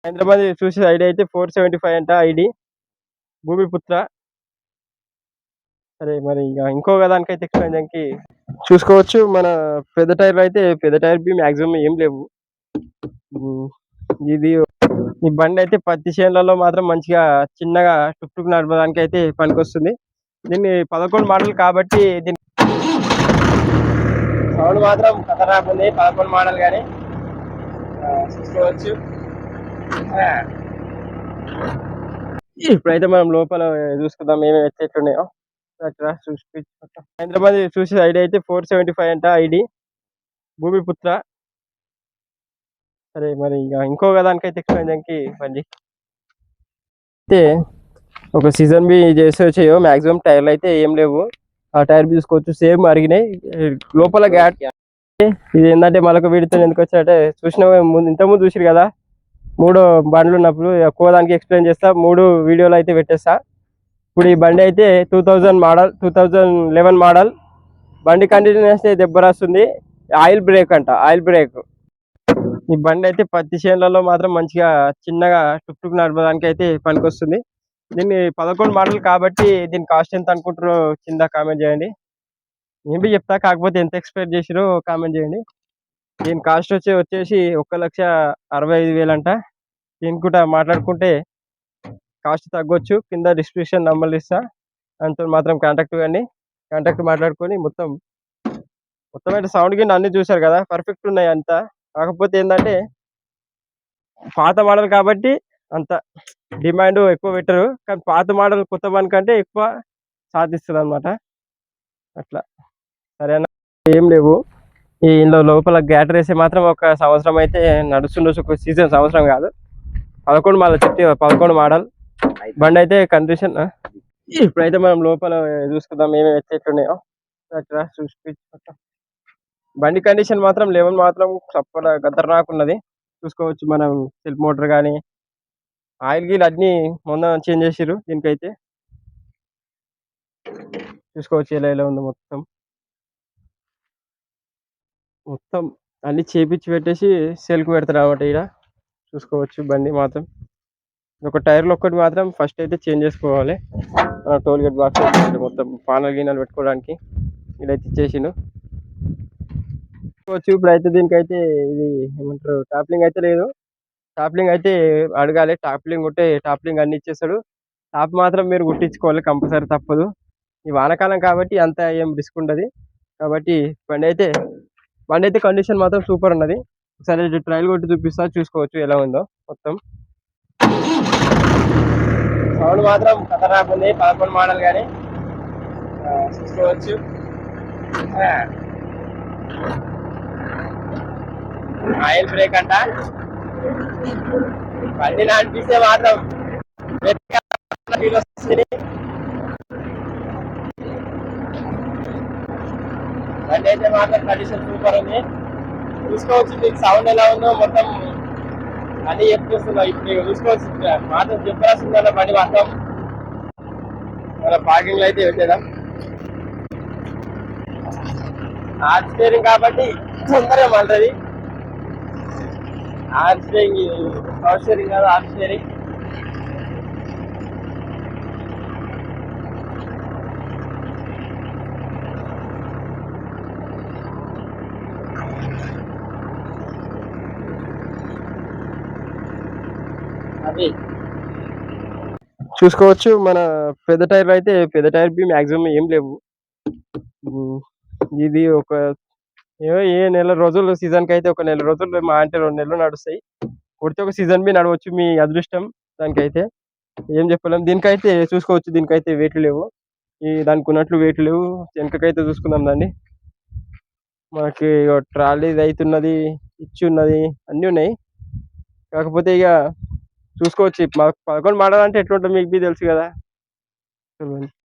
హైదరాబాద్ చూసే ఐడి అయితే 475 అంట ఐడి భూమిపుత్ర. సరే మరి ఇక ఇంకో దానికైతే ఎక్స్ప్లెయిన్ చేయడానికి చూసుకోవచ్చు. మన పెద్ద టైర్లు అయితే పెద్ద టైర్ బి మాక్సిమం ఏం లేవు. ఉమ్, ఇది ఈ బండి అయితే పత్తి చేనులలో మాత్రం మంచిగా చిన్నగా టుక్ టుక్ నడపడానికి అయితే పనికొస్తుంది. దీన్ని 11 మోడల్ కాబట్టి దీని సౌండ్ మాత్రం ఖతర్నాక్ ఉంది. 11 మోడల్ కానీ చూసుకోవచ్చు. ఆ, ఇప్పుడైతే మనం లోపల చూసుకుందాం ఏమేమి ఎట్లున్నాయో. హైదరాబాద్ చూసే ఐడి అయితే 475 అంట ఐడి భూమిపుత్ర. సరే మరి ఇక ఇంకో దానికైతే ఎక్స్ప్లెయిన్ చేయడానికి బండి అయితే ఒక సీజన్ బి చేసే చేయో మాక్సిమం టైర్లు అయితే ఏం లేవు. ఆ టైర్ చూసుకోవచ్చు సేమ్ అరిగినాయి. లోపల గ్యాట్ ఇది ఏంటంటే మళ్ళీ వీడితో ఎందుకు వచ్చినట్టే చూసిన ముందు ఇంతకుముందు చూసిరు కదా. 3 బండ్లు ఉన్నప్పుడు ఎక్కువ దానికి ఎక్స్ప్లెయిన్ చేస్తా. 3 వీడియోలు అయితే పెట్టేస్తా. ఇప్పుడు ఈ బండి అయితే 2000 మోడల్ 2011 మోడల్ బండి కండిషన్ అయితే దెబ్బ రాస్తుంది. ఆయిల్ బ్రేక్ అంట, ఆయిల్ బ్రేక్. ఈ బండి అయితే పత్తి చేనులలో మాత్రం మంచిగా చిన్నగా టుక్ టుక్ నడపడానికి అయితే పనికొస్తుంది. దీన్ని 11 మోడల్ కాబట్టి దీని కాస్ట్ ఎంత అనుకుంటారో కింద కామెంట్ చేయండి. నేను చెప్తా, కాకపోతే ఎంత ఎక్స్పెక్ట్ చేసిరో కామెంట్ చేయండి. దీని కాస్ట్ వచ్చేసి 1,65,000 అంట. దీనికి కూడా మాట్లాడుకుంటే కాస్ట్ తగ్గొచ్చు. కింద డిస్క్రిప్షన్ నంబర్లు ఇస్తా, దాంతో మాత్రం కాంటాక్ట్ కండి. కాంటాక్ట్ మాట్లాడుకొని మొత్తం అయితే సౌండ్ కింద అన్ని చూసారు కదా, పర్ఫెక్ట్ ఉన్నాయి అంతా. కాకపోతే ఏంటంటే పాత మోడల్ కాబట్టి అంత డిమాండ్ ఎక్కువ పెట్టరు. కానీ పాత మోడల్ కొత్త బండి కంటే ఎక్కువ సాధిస్తుంది అనమాట. అట్లా సరేనా, ఏం లేవు. ఈ ఇందులో లోపల గ్యాటర్ వేసి మాత్రం ఒక సంవత్సరం అయితే నడుస్తుండొచ్చు. ఒక సీజన్, సంవత్సరం కాదు. 11 మోడల్ చెప్తే 11 మోడల్ బండి అయితే కండిషన్. ఇప్పుడైతే మనం లోపల చూసుకుందాం ఏమేమి ఎట్లున్నాయో. అట్లా బండి కండిషన్ మాత్రం 11 మాత్రం చప్పగా ఖతర్నాక్ చూసుకోవచ్చు. మనం సెల్ఫ్ మోటార్ కానీ ఆయిల్ గీల్ అన్ని మొన్న చేంజ్ చేసిర్రు. దీనికైతే చూసుకోవచ్చు ఎలా ఉందో. మొత్తం అన్ని చేపించి పెట్టేసి సేల్కి పెడతారు అన్నమాట. ఇక్కడ చూసుకోవచ్చు బండి మాత్రం. ఒక టైర్లు ఒక్కటి మాత్రం ఫస్ట్ అయితే చేంజ్ చేసుకోవాలి. టోల్ గేట్ బాక్స్ మొత్తం పానల్ గిన్నెలు పెట్టుకోవడానికి ఇదైతే ఇచ్చేసిండు. చూసుకోవచ్చు. ఇప్పుడు అయితే దీనికైతే ఇది ఏమంటారు, టాప్లింగ్ అయితే లేదు. టాప్లింగ్ అయితే అడగాలి. టాప్లింగ్ ఉంటే టాప్లింగ్ అన్ని ఇచ్చేస్తాడు. టాప్ మాత్రం మీరు కుట్టించుకోవాలి కంపల్సరీ, తప్పదు. ఈ వానాకాలం కాబట్టి అంత ఏం రిస్క్ ఉండదు. కాబట్టి బండి అయితే కండిషన్ మాత్రం సూపర్ ఉన్నది. ఒకసారి ట్రయల్ కొట్టి చూపిస్తా, చూసుకోవచ్చు ఎలా ఉందో. మొత్తం సౌండ్ మాత్రం ఖతర్నాక్ ఉంది. 11 మోడల్ కానీ చూసుకోవచ్చు. ఆయిల్ బ్రేక్ అంట. బండి అనిపిస్తే మాత్రం బండి అయితే మాత్రం కండిషన్ సూపర్ ఉంది. చూసుకోవచ్చు. మీకు సౌండ్ ఎలా ఉందో మొత్తం అన్ని చెప్పేస్తున్నా. ఇప్పుడు చూసుకోవచ్చు. మాత్రం చెప్పాల్సిందన్న బండి మాత్రం మన పార్కింగ్ లో అయితే పెట్టేదాం. హార్డ్ స్టీరింగ్ కాబట్టి తొందరగా మంటది. హార్డ్ స్టీరింగ్, పవర్ స్టీరింగ్ కాదు, హార్డ్ స్టీరింగ్. అది చూసుకోవచ్చు. మన పెద్ద టైర్లు అయితే పెద్ద టైర్ బి మాక్సిమం ఏం లేవు. ఇది ఒక ఏ నెల రోజులు సీజన్కి అయితే ఒక నెల రోజులు, మా అంటే 2 నెలలు నడుస్తాయి. కొడితే ఒక సీజన్ బి నడవచ్చు. మీ అదృష్టం. దానికైతే ఏం చెప్పలేం. దీనికైతే చూసుకోవచ్చు. దీనికైతే వెయిట్లు లేవు. దానికి ఉన్నట్లు వెయిట్లు లేవు. వెనకకైతే చూసుకుందాం దాన్ని. మనకి ట్రాలీ అవుతున్నది, ఇచ్చి ఉన్నది, అన్నీ ఉన్నాయి. కాకపోతే ఇక చూసుకోవచ్చు. 11 మోడల్ అంటే ఎట్లుంటుంది మీకు తెలుసు కదా.